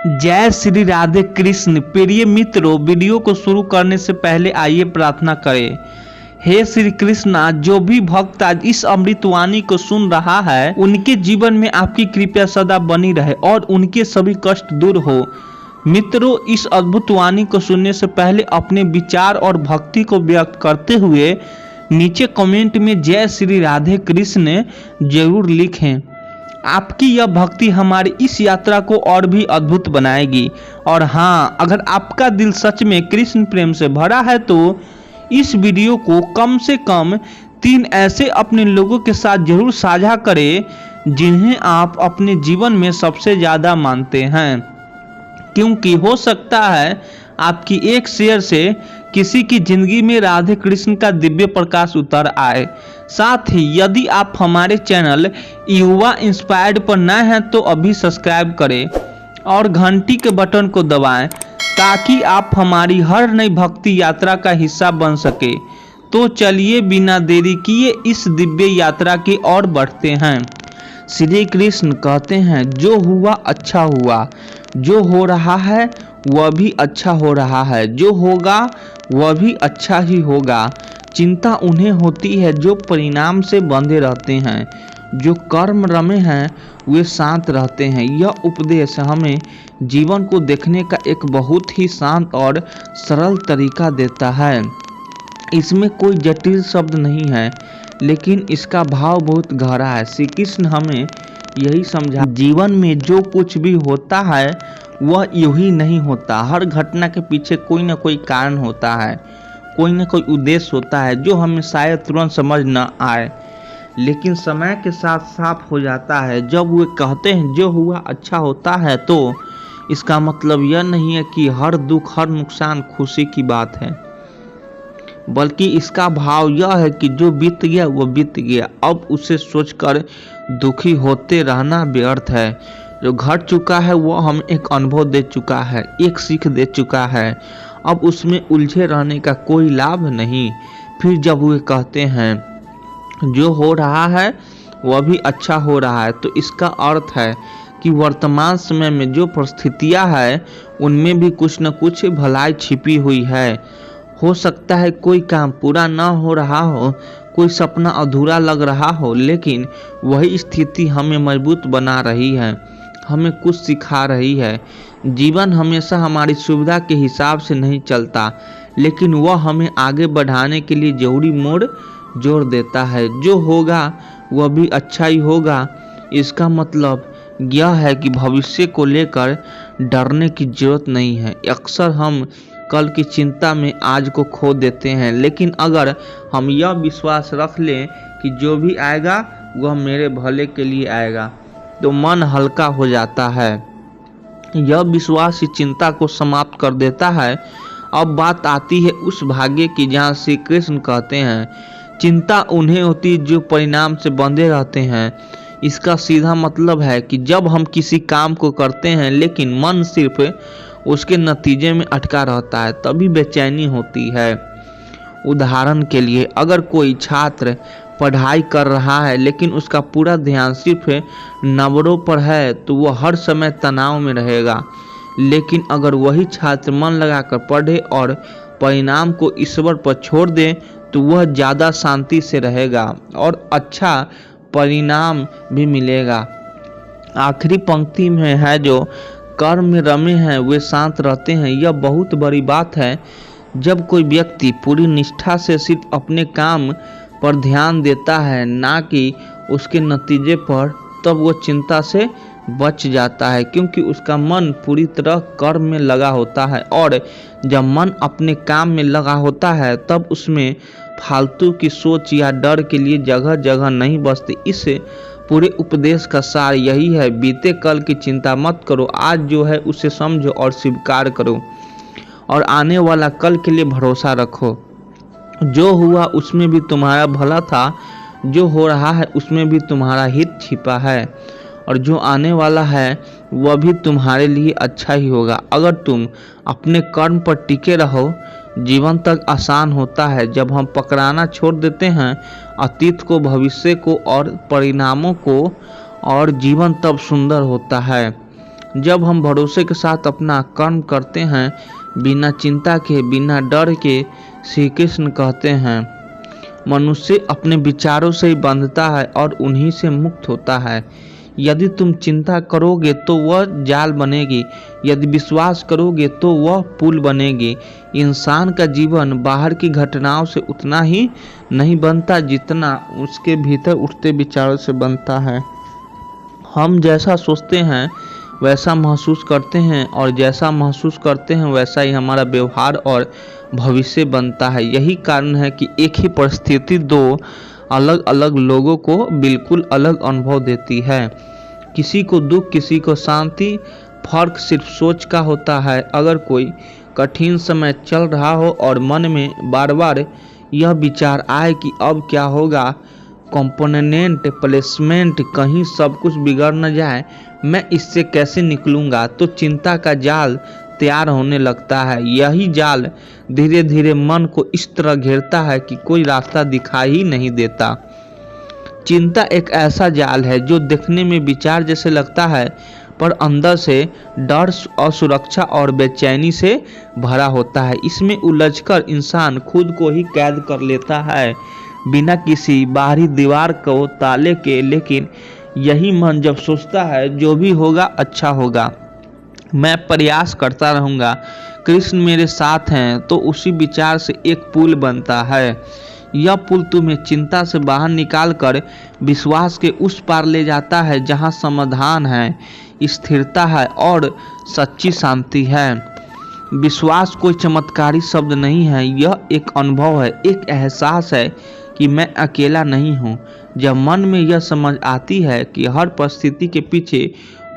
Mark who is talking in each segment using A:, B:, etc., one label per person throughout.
A: जय श्री राधे कृष्ण। प्रिय मित्रों, वीडियो को शुरू करने से पहले आइए प्रार्थना करें। हे श्री कृष्णा, जो भी भक्त आज इस अमृतवाणी को सुन रहा है उनके जीवन में आपकी कृपा सदा बनी रहे और उनके सभी कष्ट दूर हो। मित्रों, इस अद्भुत वाणी को सुनने से पहले अपने विचार और भक्ति को व्यक्त करते हुए नीचे कमेंट में जय श्री राधे कृष्ण जरूर लिखें। आपकी यह भक्ति हमारी इस यात्रा को और भी अद्भुत बनाएगी। और हाँ, अगर आपका दिल सच में कृष्ण प्रेम से भरा है तो इस वीडियो को कम से कम 3 ऐसे अपने लोगों के साथ जरूर साझा करें जिन्हें आप अपने जीवन में सबसे ज़्यादा मानते हैं, क्योंकि हो सकता है आपकी एक शेयर से किसी की जिंदगी में राधे कृष्ण का दिव्य प्रकाश उतर आए। साथ ही यदि आप हमारे चैनल युवा इंस्पायर्ड पर नए हैं तो अभी सब्सक्राइब करें और घंटी के बटन को दबाएं ताकि आप हमारी हर नई भक्ति यात्रा का हिस्सा बन सके। तो चलिए बिना देरी किए इस दिव्य यात्रा की ओर बढ़ते हैं। श्री कृष्ण कहते हैं, जो हुआ अच्छा हुआ, जो हो रहा है वह भी अच्छा हो रहा है, जो होगा वह भी अच्छा ही होगा। चिंता उन्हें होती है जो परिणाम से बंधे रहते हैं, जो कर्म रमे हैं वे शांत रहते हैं। यह उपदेश हमें जीवन को देखने का एक बहुत ही शांत और सरल तरीका देता है। इसमें कोई जटिल शब्द नहीं है, लेकिन इसका भाव बहुत गहरा है। श्री कृष्ण हमें यही समझा, जीवन में जो कुछ भी होता है वह यूं ही नहीं होता। हर घटना के पीछे कोई ना कोई कारण होता है, कोई ना कोई उद्देश्य होता है जो हमें शायद तुरंत समझ न आए, लेकिन समय के साथ साफ हो जाता है। जब वे कहते हैं जो हुआ अच्छा होता है तो इसका मतलब यह नहीं है कि हर दुख हर नुकसान खुशी की बात है, बल्कि इसका भाव यह है कि जो बीत गया वो बीत गया, अब उसे सोचकर दुखी होते रहना व्यर्थ है। जो घट चुका है वो हमें एक अनुभव दे चुका है, एक सीख दे चुका है, अब उसमें उलझे रहने का कोई लाभ नहीं। फिर जब वे कहते हैं जो हो रहा है वह भी अच्छा हो रहा है, तो इसका अर्थ है कि वर्तमान समय में जो परिस्थितियां हैं उनमें भी कुछ न कुछ भलाई छिपी हुई है। हो सकता है कोई काम पूरा ना हो रहा हो, कोई सपना अधूरा लग रहा हो, लेकिन वही स्थिति हमें मजबूत बना रही है, हमें कुछ सिखा रही है। जीवन हमेशा हमारी सुविधा के हिसाब से नहीं चलता, लेकिन वह हमें आगे बढ़ाने के लिए जरूरी मोड़ जोड़ देता है। जो होगा वह भी अच्छा ही होगा, इसका मतलब यह है कि भविष्य को लेकर डरने की जरूरत नहीं है। अक्सर हम कल की चिंता में आज को खो देते हैं, लेकिन अगर हम यह विश्वास रख लें कि जो भी आएगा वह मेरे भले के लिए आएगा, तो मन हल्का हो जाता है। यह विश्वास ही चिंता को समाप्त कर देता है। अब बात आती है उस भाग्य की जहाँ श्री कृष्ण कहते हैं, चिंता उन्हें होती है जो परिणाम से बंधे रहते हैं। इसका सीधा मतलब है कि जब हम किसी काम को करते हैं लेकिन मन सिर्फ उसके नतीजे में अटका रहता है, तभी बेचैनी होती है। उदाहरण के लिए, अगर कोई छात्र पढ़ाई कर रहा है लेकिन उसका पूरा ध्यान सिर्फ नंबरों पर है तो वह हर समय तनाव में रहेगा। लेकिन अगर वही छात्र मन लगाकर पढ़े और परिणाम को ईश्वर पर छोड़ दे तो वह ज़्यादा शांति से रहेगा और अच्छा परिणाम भी मिलेगा। आखिरी पंक्ति में है, जो कर्म में रमे हैं वे शांत रहते हैं। यह बहुत बड़ी बात है। जब कोई व्यक्ति पूरी निष्ठा से सिर्फ अपने काम पर ध्यान देता है, ना कि उसके नतीजे पर, तब वो चिंता से बच जाता है, क्योंकि उसका मन पूरी तरह कर्म में लगा होता है। और जब मन अपने काम में लगा होता है तब उसमें फालतू की सोच या डर के लिए जगह जगह नहीं बचती। इस पूरे उपदेश का सार यही है, बीते कल की चिंता मत करो, आज जो है उसे समझो और स्वीकार करो और आने वाला कल के लिए भरोसा रखो। जो हुआ उसमें भी तुम्हारा भला था, जो हो रहा है उसमें भी तुम्हारा हित छिपा है, और जो आने वाला है वह भी तुम्हारे लिए अच्छा ही होगा। अगर तुम अपने कर्म पर टिके रहो, जीवन तक आसान होता है। जब हम पकड़ाना छोड़ देते हैं अतीत को, भविष्य को और परिणामों को, और जीवन तब सुंदर होता है। जब हम भरोसे के साथ अपना कर्म करते हैं, बिना चिंता के, बिना डर के, श्री कृष्ण कहते हैं, मनुष्य अपने विचारों से ही बंधता है और उन्हीं से मुक्त होता है। यदि तुम चिंता करोगे तो वह जाल बनेगी, यदि विश्वास करोगे तो वह पुल बनेगी। इंसान का जीवन बाहर की घटनाओं से उतना ही नहीं बनता जितना उसके भीतर उठते विचारों से बनता है। हम जैसा सोचते हैं वैसा महसूस करते हैं, और जैसा महसूस करते हैं वैसा ही हमारा व्यवहार और भविष्य बनता है। यही कारण है कि एक ही परिस्थिति दो अलग अलग लोगों को बिल्कुल अलग अनुभव देती है। किसी को दुख, किसी को शांति, फर्क सिर्फ सोच का होता है। अगर कोई कठिन समय चल रहा हो और मन में बार बार यह विचार आए कि अब क्या होगा, कंपोनेंट प्लेसमेंट, कहीं सब कुछ बिगड़ न जाए, मैं इससे कैसे निकलूंगा, तो चिंता का जाल तैयार होने लगता है। यही जाल धीरे धीरे मन को इस तरह घेरता है कि कोई रास्ता दिखाई ही नहीं देता। चिंता एक ऐसा जाल है जो देखने में विचार जैसे लगता है, पर अंदर से डर, असुरक्षा और बेचैनी से भरा होता है। इसमें उलझकर इंसान खुद को ही कैद कर लेता है, बिना किसी बाहरी दीवार को ताले के। लेकिन यही मन जब सोचता है जो भी होगा अच्छा होगा, मैं प्रयास करता रहूँगा, कृष्ण मेरे साथ हैं, तो उसी विचार से एक पुल बनता है। यह पुल तुम्हें चिंता से बाहर निकालकर विश्वास के उस पार ले जाता है जहाँ समाधान है, स्थिरता है और सच्ची शांति है। विश्वास कोई चमत्कारी शब्द नहीं है, यह एक अनुभव है, एक एहसास है कि मैं अकेला नहीं हूँ। जब मन में यह समझ आती है कि हर परिस्थिति के पीछे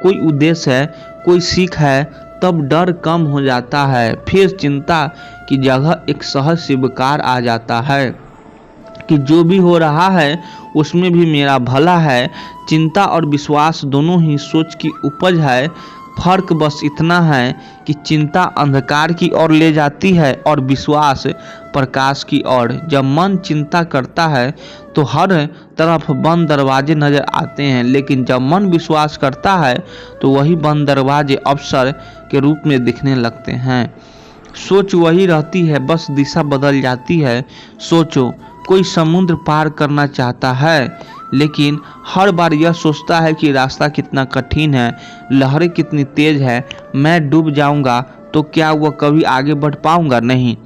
A: कोई उद्देश्य है, कोई सीख है, तब डर कम हो जाता है। फिर चिंता की जगह एक सहज स्वीकार आ जाता है कि जो भी हो रहा है उसमें भी मेरा भला है। चिंता और विश्वास दोनों ही सोच की उपज है। फर्क बस इतना है कि चिंता अंधकार की ओर ले जाती है और विश्वास प्रकाश की ओर। जब मन चिंता करता है तो हर तरफ बंद दरवाजे नजर आते हैं, लेकिन जब मन विश्वास करता है तो वही बंद दरवाजे अवसर के रूप में दिखने लगते हैं। सोच वही रहती है, बस दिशा बदल जाती है। सोचो, कोई समुद्र पार करना चाहता है, लेकिन हर बार यह सोचता है कि रास्ता कितना कठिन है, लहरें कितनी तेज है, मैं डूब जाऊंगा, तो क्या वह कभी आगे बढ़ पाऊंगा? नहीं,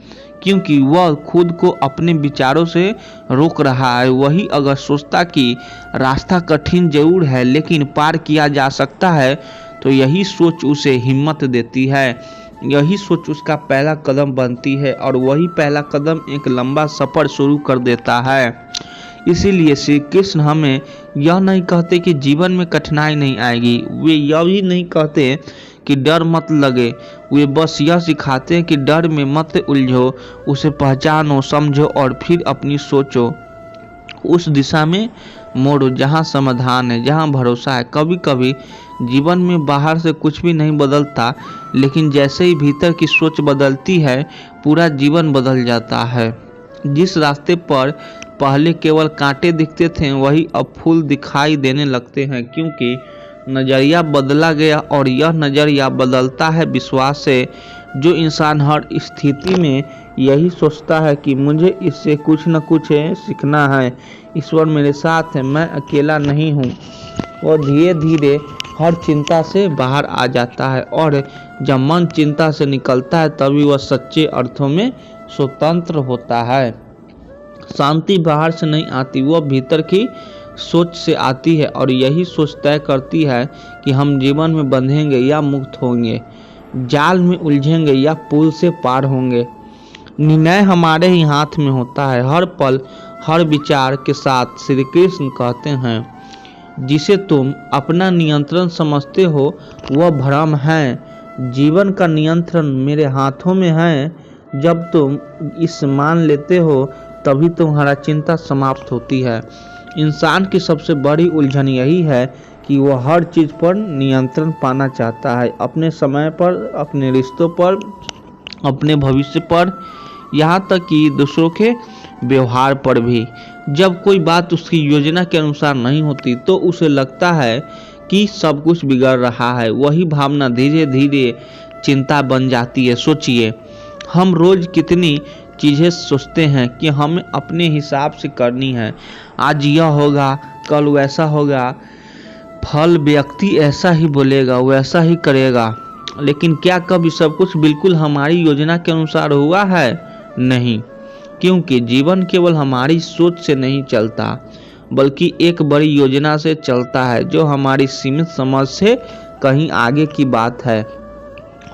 A: क्योंकि वह खुद को अपने विचारों से रोक रहा है। वही अगर सोचता कि रास्ता कठिन जरूर है लेकिन पार किया जा सकता है, तो यही सोच उसे हिम्मत देती है, यही सोच उसका पहला कदम बनती है, और वही पहला कदम एक लंबा सफर शुरू कर देता है। इसीलिए श्री कृष्ण हमें यह नहीं कहते कि जीवन में कठिनाई नहीं आएगी, वे यह भी नहीं कहते कि डर मत लगे, वे बस यह सिखाते हैं कि डर में मत उलझो, उसे पहचानो, समझो और फिर अपनी सोचो उस दिशा में मोड़ो जहाँ समाधान है, जहाँ भरोसा है। कभी कभी जीवन में बाहर से कुछ भी नहीं बदलता, लेकिन जैसे ही भीतर की सोच बदलती है, पूरा जीवन बदल जाता है। जिस रास्ते पर पहले केवल कांटे दिखते थे, वही अब फूल दिखाई देने लगते हैं, क्योंकि नज़रिया बदला गया, और यह नज़रिया बदलता है विश्वास से। जो इंसान हर स्थिति में यही सोचता है कि मुझे इससे कुछ न कुछ सीखना है, ईश्वर मेरे साथ है, मैं अकेला नहीं हूँ, और धीरे धीरे हर चिंता से बाहर आ जाता है। और जब मन चिंता से निकलता है तभी वह सच्चे अर्थों में स्वतंत्र होता है। शांति बाहर से नहीं आती, वह भीतर की सोच से आती है, और यही सोच तय करती है कि हम जीवन में बंधेंगे या मुक्त होंगे, जाल में उलझेंगे या पुल से पार होंगे। निर्णय हमारे ही हाथ में होता है। हर पल, हर विचार के साथ श्री कृष्ण कहते हैं, जिसे तुम अपना नियंत्रण समझते हो वह भ्रम है। जीवन का नियंत्रण मेरे हाथों में है। जब तुम इस मान लेते हो तभी तुम्हारा चिंता समाप्त होती है। इंसान की सबसे बड़ी उलझन यही है कि वह हर चीज़ पर नियंत्रण पाना चाहता है, अपने समय पर, अपने रिश्तों पर, अपने भविष्य पर, यहाँ तक कि दूसरों के व्यवहार पर भी। जब कोई बात उसकी योजना के अनुसार नहीं होती तो उसे लगता है कि सब कुछ बिगड़ रहा है। वही भावना धीरे धीरे चिंता बन जाती है। सोचिए, हम रोज कितनी चीज़ें सोचते हैं कि हमें अपने हिसाब से करनी है। आज यह होगा, कल वैसा होगा, फल व्यक्ति ऐसा ही बोलेगा, वैसा ही करेगा। लेकिन क्या कभी सब कुछ बिल्कुल हमारी योजना के अनुसार हुआ है? नहीं, क्योंकि जीवन केवल हमारी सोच से नहीं चलता, बल्कि एक बड़ी योजना से चलता है जो हमारी सीमित समझ से कहीं आगे की बात है।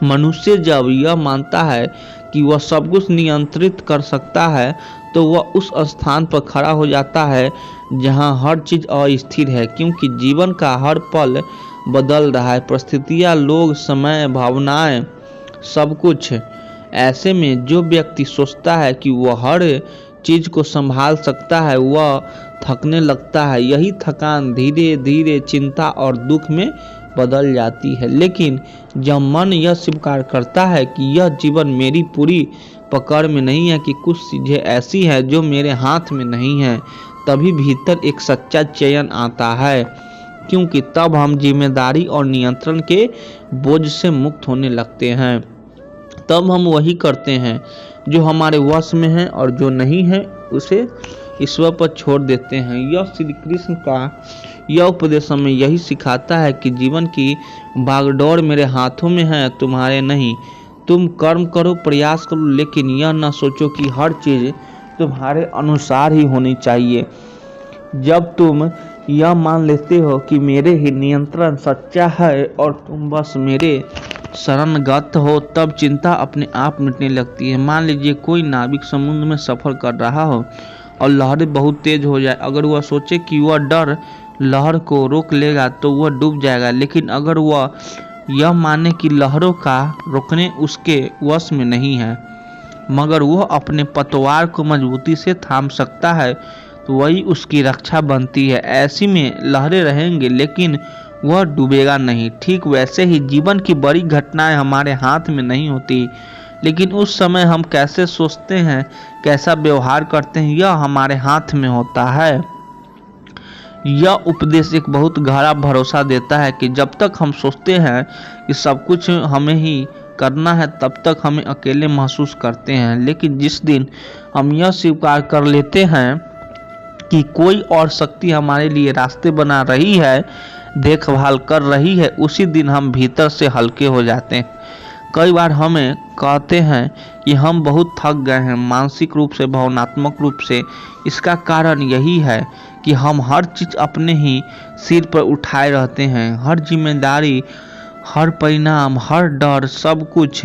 A: मनुष्य जब यह मानता है कि वह सब कुछ नियंत्रित कर सकता है, तो वह उस स्थान पर खड़ा हो जाता है जहां हर चीज अस्थिर है, क्योंकि जीवन का हर पल बदल रहा है। परिस्थितियां, लोग, समय, भावनाएं, सब कुछ। ऐसे में जो व्यक्ति सोचता है कि वह हर चीज को संभाल सकता है, वह थकने लगता है। यही थकान धीरे धीरे चिंता और दुख में बदल जाती है। लेकिन जब मन यह स्वीकार करता है कि यह जीवन मेरी पूरी पकड़ में नहीं है, कि कुछ चीजें ऐसी हैं जो मेरे हाथ में नहीं है, तभी भीतर एक सच्चा चैन आता है, क्योंकि तब हम जिम्मेदारी और नियंत्रण के बोझ से मुक्त होने लगते हैं। तब हम वही करते हैं जो हमारे वश में है, और जो नहीं है उसे ईश्वर पर छोड़ देते हैं। यह श्री कृष्ण का यह उपदेश हमें यही सिखाता है कि जीवन की भागदौड़ मेरे हाथों में है, तुम्हारे नहीं। तुम कर्म करो, प्रयास करो, लेकिन यह न सोचो कि हर चीज तुम्हारे अनुसार ही होनी चाहिए। जब तुम यह मान लेते हो कि मेरे ही नियंत्रण सच्चा है और तुम बस मेरे शरणगत हो, तब चिंता अपने आप मिटने लगती है। मान लीजिए कोई नाविक समुद्र में सफर कर रहा हो और लहरें बहुत तेज हो जाए। अगर वह सोचे कि वह डर लहर को रोक लेगा तो वह डूब जाएगा, लेकिन अगर वह यह माने कि लहरों का रोकने उसके वश में नहीं है, मगर वह अपने पतवार को मजबूती से थाम सकता है, तो वही उसकी रक्षा बनती है। ऐसी में लहरें रहेंगे, लेकिन वह डूबेगा नहीं। ठीक वैसे ही जीवन की बड़ी घटनाएं हमारे हाथ में नहीं होती, लेकिन उस समय हम कैसे सोचते हैं, कैसा व्यवहार करते हैं, यह हमारे हाथ में होता है। यह उपदेश एक बहुत गहरा भरोसा देता है कि जब तक हम सोचते हैं कि सब कुछ हमें ही करना है, तब तक हमें अकेले महसूस करते हैं। लेकिन जिस दिन हम यह स्वीकार कर लेते हैं कि कोई और शक्ति हमारे लिए रास्ते बना रही है, देखभाल कर रही है, उसी दिन हम भीतर से हल्के हो जाते हैं। कई बार हमें कहते हैं कि हम बहुत थक गए हैं, मानसिक रूप से, भावनात्मक रूप से। इसका कारण यही है कि हम हर चीज अपने ही सिर पर उठाए रहते हैं, हर जिम्मेदारी, हर परिणाम, हर डर, सब कुछ।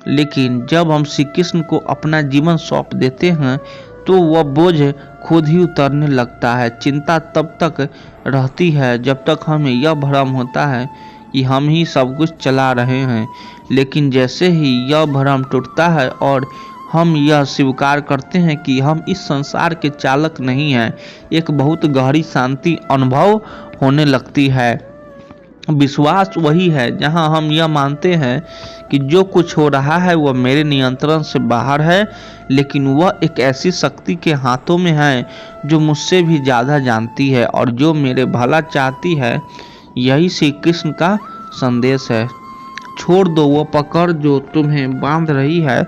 A: लेकिन जब हम श्री कृष्ण को अपना जीवन सौंप देते हैं, तो वह बोझ खुद ही उतरने लगता है। चिंता तब तक रहती है जब तक हमें यह भ्रम होता है कि हम ही सब कुछ चला रहे हैं, लेकिन जैसे ही यह भ्रम टूटता है और हम यह स्वीकार करते हैं कि हम इस संसार के चालक नहीं हैं, एक बहुत गहरी शांति अनुभव होने लगती है। विश्वास वही है जहां हम यह मानते हैं कि जो कुछ हो रहा है वह मेरे नियंत्रण से बाहर है, लेकिन वह एक ऐसी शक्ति के हाथों में है जो मुझसे भी ज़्यादा जानती है और जो मेरे भला चाहती है। यही श्री कृष्ण का संदेश है। छोड़ दो वो पकड़ जो तुम्हें बांध रही है,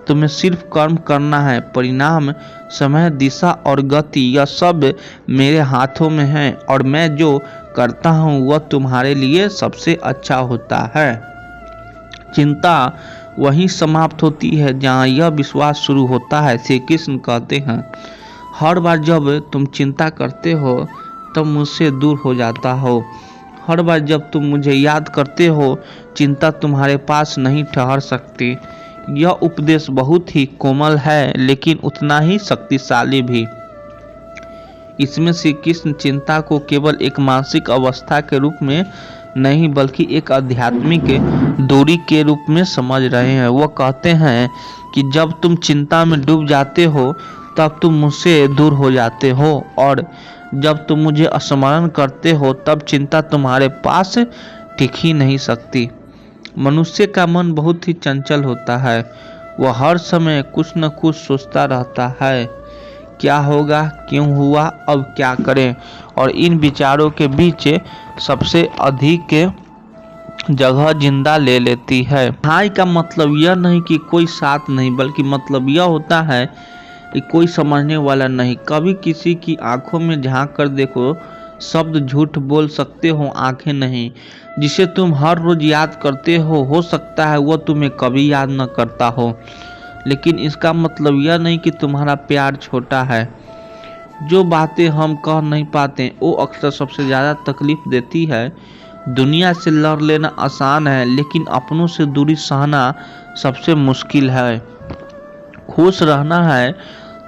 A: तुम्हें सिर्फ कर्म करना है। परिणाम, समय, दिशा और गति, यह सब मेरे हाथों में है, और मैं जो करता हूँ वह तुम्हारे लिए सबसे अच्छा होता है। चिंता वहीं समाप्त होती है जहाँ यह विश्वास शुरू होता है। श्री कृष्ण कहते हैं, हर बार जब तुम चिंता करते हो तब मुझसे दूर हो जाता हो। हर बार जब तुम मुझे याद करते हो, चिंता तुम्हारे पास नहीं ठहर सकती। यह उपदेश बहुत ही कोमल है, लेकिन उतना ही शक्तिशाली भी। इसमें श्री कृष्ण चिंता को केवल एक मानसिक अवस्था के रूप में नहीं, बल्कि एक आध्यात्मिक दूरी के रूप में समझ रहे हैं। वो कहते हैं कि जब तुम चिंता में डूब जाते हो तब तुम मुझसे दूर हो जाते हो, और जब तुम मुझे स्मरण करते हो तब चिंता तुम्हारे पास टिक ही नहीं सकती। मनुष्य का मन बहुत ही चंचल होता है। वह हर समय कुछ न कुछ सोचता रहता है। क्या होगा, क्यों हुआ, अब क्या करें। और इन विचारों के बीच सबसे अधिक जगह जिंदा ले लेती है। तन्हाई का मतलब यह नहीं कि कोई साथ नहीं, बल्कि मतलब यह होता है कि कोई समझने वाला नहीं। कभी किसी की आंखों में झांक कर देखो, शब्द झूठ बोल सकते हो, आंखें नहीं। जिसे तुम हर रोज याद करते हो सकता है वह तुम्हें कभी याद न करता हो, लेकिन इसका मतलब यह नहीं कि तुम्हारा प्यार छोटा है। जो बातें हम कह नहीं पाते वो अक्सर सबसे ज़्यादा तकलीफ देती है। दुनिया से लड़ लेना आसान है, लेकिन अपनों से दूरी सहना सबसे मुश्किल है। खुश रहना है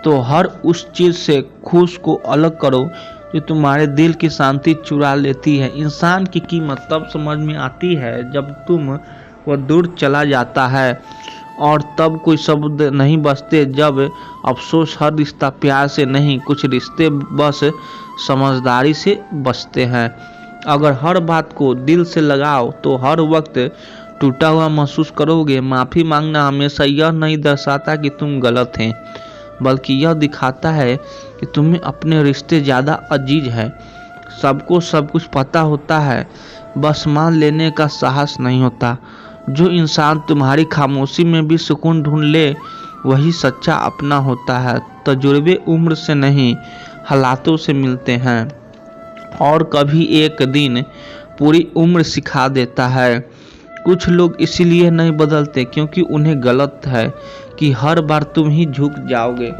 A: तो हर उस चीज़ से खुश को अलग करो जो तुम्हारे दिल की शांति चुरा लेती है। इंसान की कीमत तब समझ में आती है जब वह दूर चला जाता है, और तब कोई शब्द नहीं बचते जब अफसोस। हर रिश्ता प्यार से नहीं, कुछ रिश्ते बस समझदारी से बचते हैं। अगर हर बात को दिल से लगाओ तो हर वक्त टूटा हुआ महसूस करोगे। माफ़ी मांगना हमेशा यह नहीं दर्शाता कि तुम गलत हैं, बल्कि यह दिखाता है कि तुम्हें अपने रिश्ते ज़्यादा अजीज है। सबको सब कुछ पता होता है, बस मान लेने का साहस नहीं होता। जो इंसान तुम्हारी खामोशी में भी सुकून ढूंढ ले वही सच्चा अपना होता है। तजुर्बे उम्र से नहीं, हालातों से मिलते हैं, और कभी एक दिन पूरी उम्र सिखा देता है। कुछ लोग इसीलिए नहीं बदलते क्योंकि उन्हें गलत है कि हर बार तुम ही झुक जाओगे।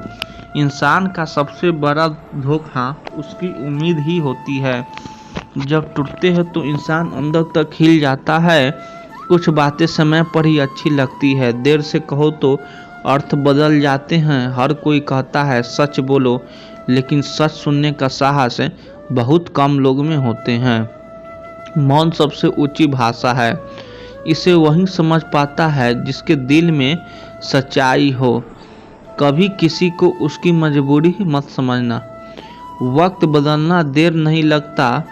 A: इंसान का सबसे बड़ा धोखा उसकी उम्मीद ही होती है। जब टूटते हैं तो इंसान अंदर तक हिल जाता है। कुछ बातें समय पर ही अच्छी लगती है, देर से कहो तो अर्थ बदल जाते हैं। हर कोई कहता है सच बोलो, लेकिन सच सुनने का साहस बहुत कम लोग में होते हैं। मौन सबसे ऊंची भाषा है। इसे वही समझ पाता है जिसके दिल में सच्चाई हो। कभी किसी को उसकी मजबूरी मत समझना। वक्त बदलना देर नहीं लगता।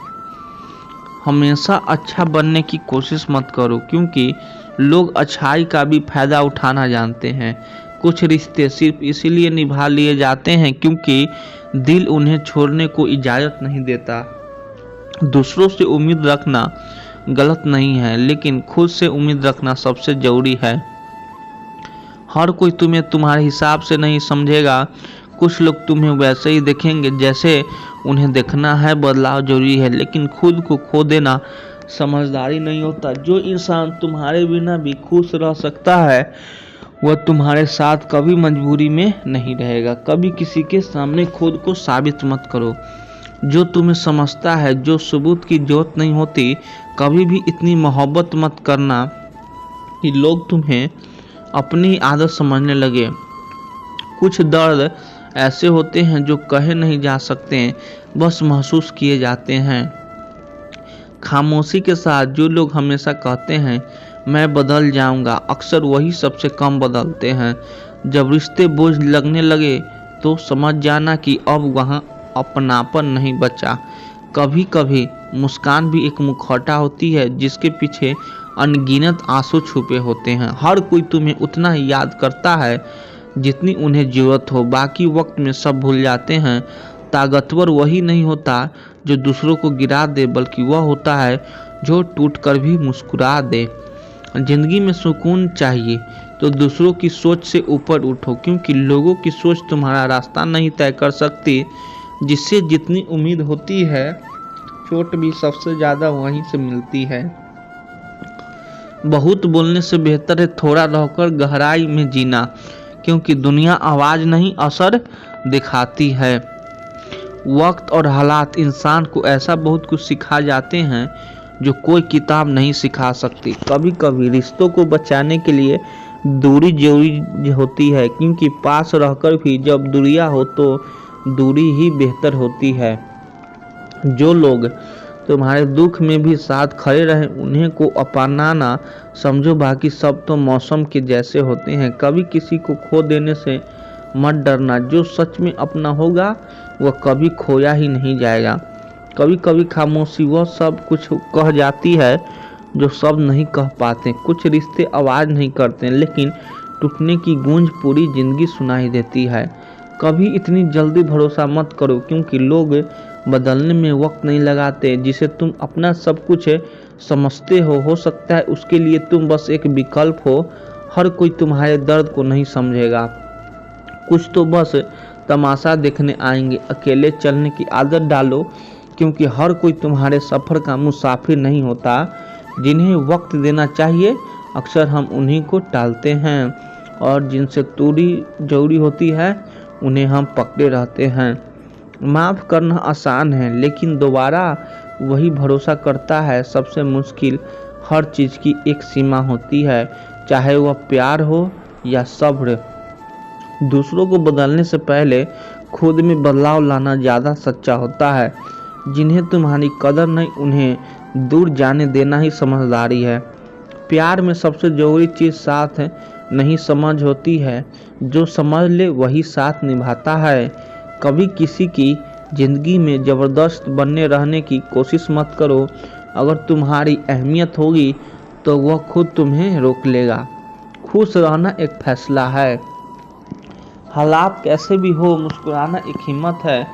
A: हमेशा अच्छा बनने की कोशिश मत करो, क्योंकि लोग अच्छाई का भी फायदा उठाना जानते हैं। कुछ रिश्ते सिर्फ इसीलिए निभा लिए जाते हैं क्योंकि दिल उन्हें छोड़ने को इजाज़त नहीं देता। दूसरों से उम्मीद रखना गलत नहीं है, लेकिन खुद से उम्मीद रखना सबसे ज़रूरी है। हर कोई तुम्हें तुम्हारे हिसाब से नहीं समझेगा। कुछ लोग तुम्हें वैसे ही देखेंगे जैसे उन्हें देखना है। बदलाव जरूरी है, लेकिन खुद को खो देना समझदारी नहीं होता। जो इंसान तुम्हारे बिना भी खुश रह सकता है वह तुम्हारे साथ कभी मजबूरी में नहीं रहेगा। कभी किसी के सामने खुद को साबित मत करो। जो तुम्हें समझता है, जो सबूत की जरूरत नहीं होती। कभी भी इतनी मोहब्बत मत करना कि लोग तुम्हें अपनी आदत समझने लगे। कुछ दर्द ऐसे होते हैं जो कहे नहीं जा सकते, बस महसूस किए जाते हैं। खामोशी के साथ जो लोग हमेशा कहते हैं मैं बदल जाऊंगा, अक्सर वही सबसे कम बदलते हैं। जब रिश्ते बोझ लगने लगे तो समझ जाना कि अब वहाँ अपनापन नहीं बचा। कभी कभी मुस्कान भी एक मुखौटा होती है जिसके पीछे अनगिनत आंसू छुपे होते हैं। हर कोई तुम्हें उतना ही याद करता है जितनी उन्हें जरूरत हो। बाकी वक्त में सब भूल जाते हैं। ताकतवर वही नहीं होता जो दूसरों को गिरा दे, बल्कि वह होता है जो टूटकर भी मुस्कुरा दे। जिंदगी में सुकून चाहिए तो दूसरों की सोच से ऊपर उठो, क्योंकि लोगों की सोच तुम्हारा रास्ता नहीं तय कर सकती। जिससे जितनी उम्मीद होती है, चोट भी सबसे ज़्यादा वहीं से मिलती है। बहुत बोलने से बेहतर है थोड़ा रहकर गहराई में जीना, क्योंकि दुनिया आवाज़ नहीं असर दिखाती है। वक्त और हालात इंसान को ऐसा बहुत कुछ सिखा जाते हैं जो कोई किताब नहीं सिखा सकती। कभी कभी रिश्तों को बचाने के लिए दूरी जरूरी होती है, क्योंकि पास रहकर भी जब दूरियां हो तो दूरी ही बेहतर होती है। जो लोग तुम्हारे दुख में भी साथ खड़े रहे उन्हें को अपनाना समझो। बाकी सब तो मौसम के जैसे होते हैं। कभी किसी को खो देने से मत डरना। जो सच में अपना होगा वह कभी खोया ही नहीं जाएगा। कभी कभी खामोशी वह सब कुछ कह जाती है जो सब नहीं कह पाते। कुछ रिश्ते आवाज़ नहीं करते, लेकिन टूटने की गूंज पूरी जिंदगी सुनाई देती है। कभी इतनी जल्दी भरोसा मत करो, क्योंकि लोग बदलने में वक्त नहीं लगाते। जिसे तुम अपना सब कुछ समझते हो सकता है उसके लिए तुम बस एक विकल्प हो। हर कोई तुम्हारे दर्द को नहीं समझेगा, कुछ तो बस तमाशा देखने आएंगे। अकेले चलने की आदत डालो, क्योंकि हर कोई तुम्हारे सफ़र का मुसाफिर नहीं होता। जिन्हें वक्त देना चाहिए अक्सर हम उन्हीं को टालते हैं, और जिनसे दूरी जरूरी होती है उन्हें हम पकड़े रहते हैं। माफ़ करना आसान है, लेकिन दोबारा वही भरोसा करता है सबसे मुश्किल। हर चीज़ की एक सीमा होती है, चाहे वह प्यार हो या सब्र। दूसरों को बदलने से पहले खुद में बदलाव लाना ज़्यादा सच्चा होता है। जिन्हें तुम्हारी कदर नहीं उन्हें दूर जाने देना ही समझदारी है। प्यार में सबसे ज़रूरी चीज़ साथ नहीं समझ होती है, जो समझ ले वही साथ निभाता है। कभी किसी की ज़िंदगी में ज़बरदस्त बनने रहने की कोशिश मत करो। अगर तुम्हारी अहमियत होगी तो वह खुद तुम्हें रोक लेगा। खुश रहना एक फैसला है, हालात कैसे भी हो मुस्कुराना एक हिम्मत है।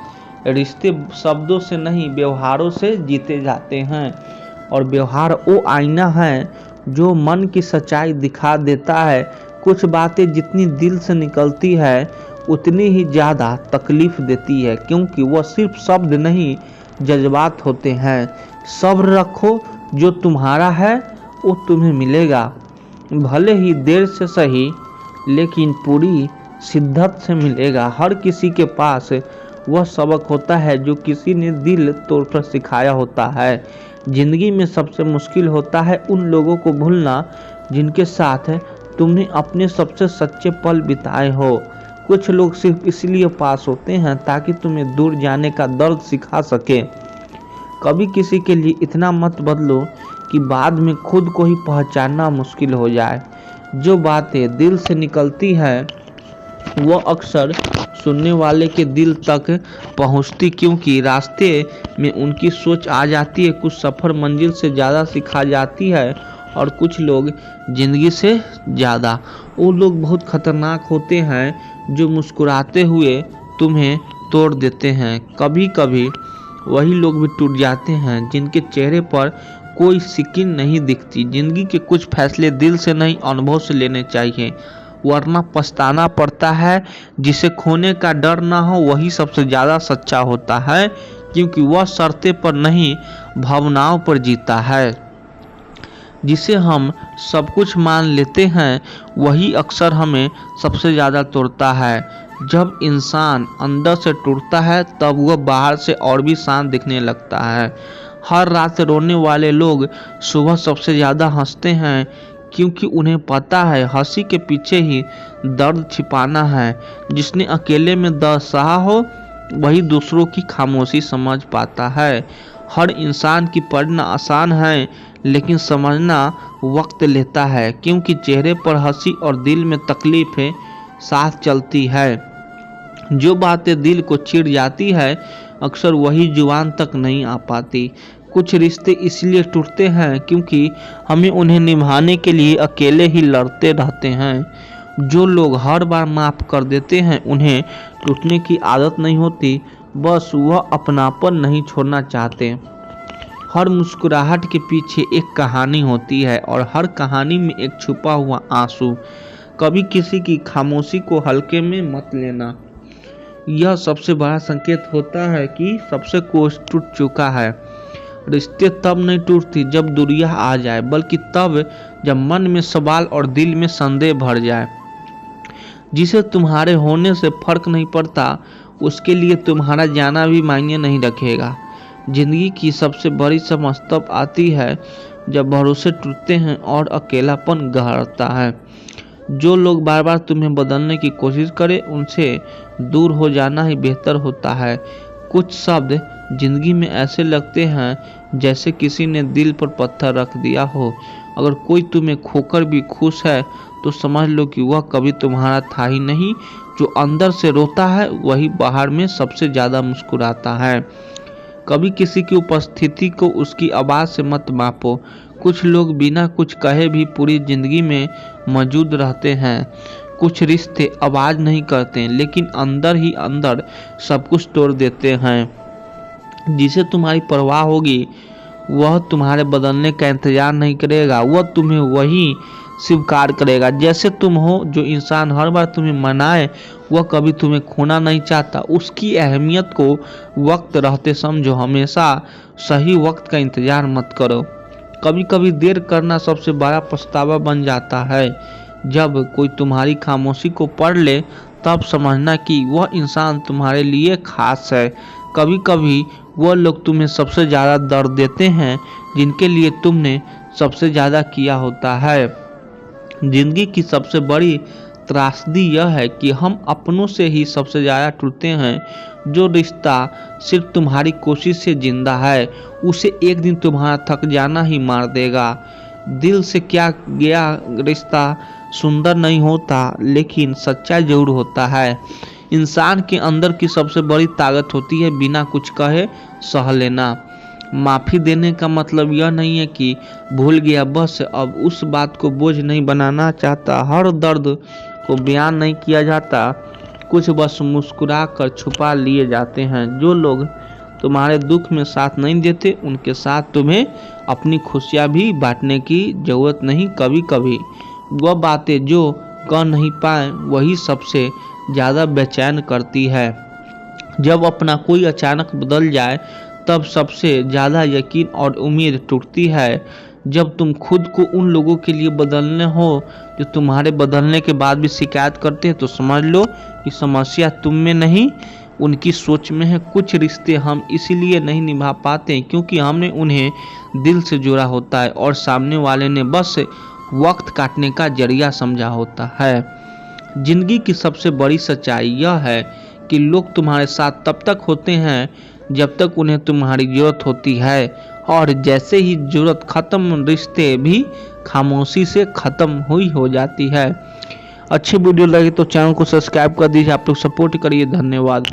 A: रिश्ते शब्दों से नहीं व्यवहारों से जीते जाते हैं, और व्यवहार वो आईना है जो मन की सच्चाई दिखा देता है। कुछ बातें जितनी दिल से निकलती है उतनी ही ज़्यादा तकलीफ देती है, क्योंकि वह सिर्फ शब्द नहीं जज्बात होते हैं। सब्र रखो, जो तुम्हारा है वो तुम्हें मिलेगा, भले ही देर से सही, लेकिन पूरी शिद्दत से मिलेगा। हर किसी के पास वह सबक होता है जो किसी ने दिल तोड़कर सिखाया होता है। जिंदगी में सबसे मुश्किल होता है उन लोगों को भूलना जिनके साथ तुमने अपने सबसे सच्चे पल बिताए हो। कुछ लोग सिर्फ इसलिए पास होते हैं ताकि तुम्हें दूर जाने का दर्द सिखा सके। कभी किसी के लिए इतना मत बदलो कि बाद में खुद को ही पहचानना मुश्किल हो जाए। जो बातें दिल से निकलती है वो अक्सर सुनने वाले के दिल तक पहुंचती, क्योंकि रास्ते में उनकी सोच आ जाती है। कुछ सफ़र मंजिल से ज़्यादा सिखा जाती है, और कुछ लोग ज़िंदगी से ज़्यादा। वो लोग बहुत खतरनाक होते हैं जो मुस्कुराते हुए तुम्हें तोड़ देते हैं। कभी कभी वही लोग भी टूट जाते हैं जिनके चेहरे पर कोई सिकिन नहीं दिखती। ज़िंदगी के कुछ फैसले दिल से नहीं अनुभव से लेने चाहिए, वरना पछताना पड़ता है। जिसे खोने का डर ना हो वही सबसे ज़्यादा सच्चा होता है, क्योंकि वह शर्तें पर नहीं भावनाओं पर जीता है। जिसे हम सब कुछ मान लेते हैं वही अक्सर हमें सबसे ज़्यादा तोड़ता है। जब इंसान अंदर से टूटता है तब वह बाहर से और भी शांत दिखने लगता है। हर रात रोने वाले लोग सुबह सबसे ज़्यादा हंसते हैं, क्योंकि उन्हें पता है हंसी के पीछे ही दर्द छिपाना है। जिसने अकेले में दर्द सहा हो वही दूसरों की खामोशी समझ पाता है। हर इंसान की पढ़ना आसान है, लेकिन समझना वक्त लेता है, क्योंकि चेहरे पर हंसी और दिल में तकलीफें साथ चलती है। जो बातें दिल को चिढ़ जाती है अक्सर वही जुबान तक नहीं आ पाती। कुछ रिश्ते इसलिए टूटते हैं क्योंकि हमें उन्हें निभाने के लिए अकेले ही लड़ते रहते हैं। जो लोग हर बार माफ़ कर देते हैं उन्हें टूटने की आदत नहीं होती, बस वह अपनापन नहीं छोड़ना चाहते। हर मुस्कुराहट के पीछे एक कहानी होती है, और हर कहानी में एक छुपा हुआ आंसू। कभी किसी की खामोशी को हल्के में मत लेना, यह सबसे बड़ा संकेत होता है कि सबसे कुछ टूट चुका है। रिश्ते तब नहीं टूटती जब दूरियां आ जाए, बल्कि तब जब मन में सवाल और दिल में संदेह भर जाए। जिसे तुम्हारे होने से फर्क नहीं पड़ता उसके लिए तुम्हारा जाना भी मायने नहीं रखेगा। जिंदगी की सबसे बड़ी समस्या तब आती है जब भरोसे टूटते हैं और अकेलापन गहरता है। जो लोग बार बार तुम्हें बदलने की कोशिश करें उनसे दूर हो जाना ही बेहतर होता है। कुछ शब्द जिंदगी में ऐसे लगते हैं जैसे किसी ने दिल पर पत्थर रख दिया हो। अगर कोई तुम्हें खोकर भी खुश है तो समझ लो कि वह कभी तुम्हारा था ही नहीं। जो अंदर से रोता है वही बाहर में सबसे ज़्यादा मुस्कुराता है। कभी किसी की उपस्थिति को उसकी आवाज़ से मत मापो। कुछ लोग बिना कुछ कहे भी पूरी ज़िंदगी में मौजूद रहते हैं, कुछ रिश्ते आवाज नहीं करते लेकिन अंदर ही अंदर सब कुछ तोड़ देते हैं। जिसे तुम्हारी परवाह होगी वह तुम्हारे बदलने का इंतजार नहीं करेगा, वह तुम्हें वही स्वीकार करेगा जैसे तुम हो। जो इंसान हर बार तुम्हें मनाए वह कभी तुम्हें खोना नहीं चाहता। उसकी अहमियत को वक्त रहते समझो, हमेशा सही वक्त का इंतजार मत करो। कभी कभी देर करना सबसे बड़ा पछतावा बन जाता है। जब कोई तुम्हारी खामोशी को पढ़ ले तब समझना कि वह इंसान तुम्हारे लिए खास है। कभी कभी वह लोग तुम्हें सबसे ज़्यादा दर्द देते हैं जिनके लिए तुमने सबसे ज़्यादा किया होता है। जिंदगी की सबसे बड़ी त्रासदी यह है कि हम अपनों से ही सबसे ज़्यादा टूटते हैं। जो रिश्ता सिर्फ तुम्हारी कोशिश से जिंदा है उसे एक दिन तुम्हारा थक जाना ही मार देगा। दिल से किया गया रिश्ता सुंदर नहीं होता लेकिन सच्चा जरूर होता है। इंसान के अंदर की सबसे बड़ी ताकत होती है बिना कुछ कहे सह लेना। माफ़ी देने का मतलब यह नहीं है कि भूल गया बस अब उस बात को बोझ नहीं बनाना चाहता। हर दर्द को बयान नहीं किया जाता, कुछ बस मुस्कुरा कर छुपा लिए जाते हैं। जो लोग तुम्हारे दुख में साथ नहीं देते उनके साथ तुम्हें अपनी खुशियाँ भी बांटने की ज़रूरत नहीं। कभी कभी वह बातें जो कह नहीं पाए वही सबसे ज़्यादा बेचैन करती है। जब अपना कोई अचानक बदल जाए तब सबसे ज़्यादा यकीन और उम्मीद टूटती है। जब तुम खुद को उन लोगों के लिए बदलने हो जो तुम्हारे बदलने के बाद भी शिकायत करते हैं तो समझ लो कि समस्या तुम में नहीं उनकी सोच में है। कुछ रिश्ते हम इसीलिए नहीं निभा पाते क्योंकि हमने उन्हें दिल से जोड़ा होता है और सामने वाले ने बस वक्त काटने का जरिया समझा होता है। जिंदगी की सबसे बड़ी सच्चाई यह है कि लोग तुम्हारे साथ तब तक होते हैं जब तक उन्हें तुम्हारी जरूरत होती है और जैसे ही जरूरत खत्म रिश्ते भी खामोशी से खत्म हुई हो जाती है। अच्छी वीडियो लगी तो चैनल को सब्सक्राइब कर दीजिए। आप लोग सपोर्ट करिए। धन्यवाद।